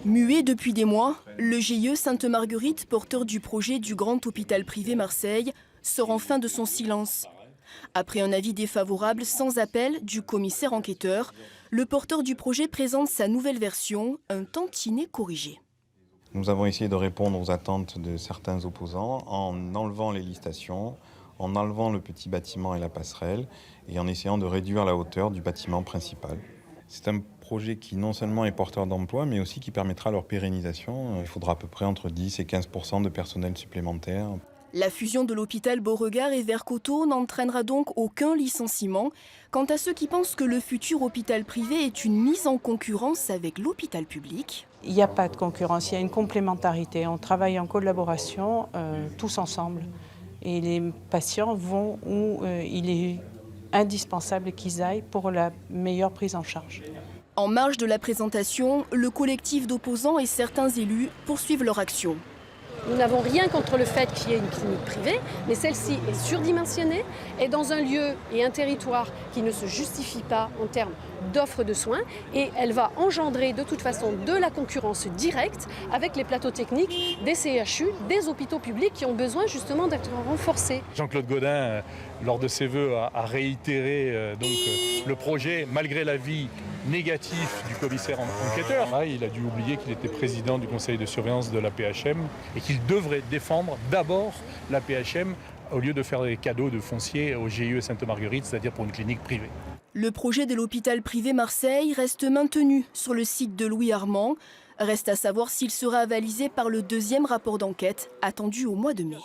Muet depuis des mois, le GIE Sainte-Marguerite, porteur du projet du grand hôpital privé Marseille, sort enfin de son silence. Après un avis défavorable sans appel du commissaire enquêteur, le porteur du projet présente sa nouvelle version, un tantinet corrigé. Nous avons essayé de répondre aux attentes de certains opposants en enlevant les listations, en enlevant le petit bâtiment et la passerelle et en essayant de réduire la hauteur du bâtiment principal. C'est un projet qui non seulement est porteur d'emploi, mais aussi qui permettra leur pérennisation. Il faudra à peu près entre 10 et 15% de personnel supplémentaire. La fusion de l'hôpital Beauregard et Vercoteau n'entraînera donc aucun licenciement. Quant à ceux qui pensent que le futur hôpital privé est une mise en concurrence avec l'hôpital public, il n'y a pas de concurrence, il y a une complémentarité. On travaille en collaboration, tous ensemble. Et les patients vont où il est indispensable qu'ils aillent pour la meilleure prise en charge. En marge de la présentation, le collectif d'opposants et certains élus poursuivent leur action. Nous n'avons rien contre le fait qu'il y ait une clinique privée, mais celle-ci est surdimensionnée, est dans un lieu et un territoire qui ne se justifie pas en termes d'offres de soins, et elle va engendrer de toute façon de la concurrence directe avec les plateaux techniques des CHU, des hôpitaux publics qui ont besoin justement d'être renforcés. Jean-Claude Gaudin, lors de ses vœux, a réitéré le projet, malgré l'avis négatif du commissaire enquêteur. Il a dû oublier qu'il était président du conseil de surveillance de la PHM et qu'il devrait défendre d'abord la PHM au lieu de faire des cadeaux de foncier au GIE Sainte-Marguerite, c'est-à-dire pour une clinique privée. Le projet de l'hôpital privé Marseille reste maintenu sur le site de Louis Armand. Reste à savoir s'il sera avalisé par le deuxième rapport d'enquête attendu au mois de mai.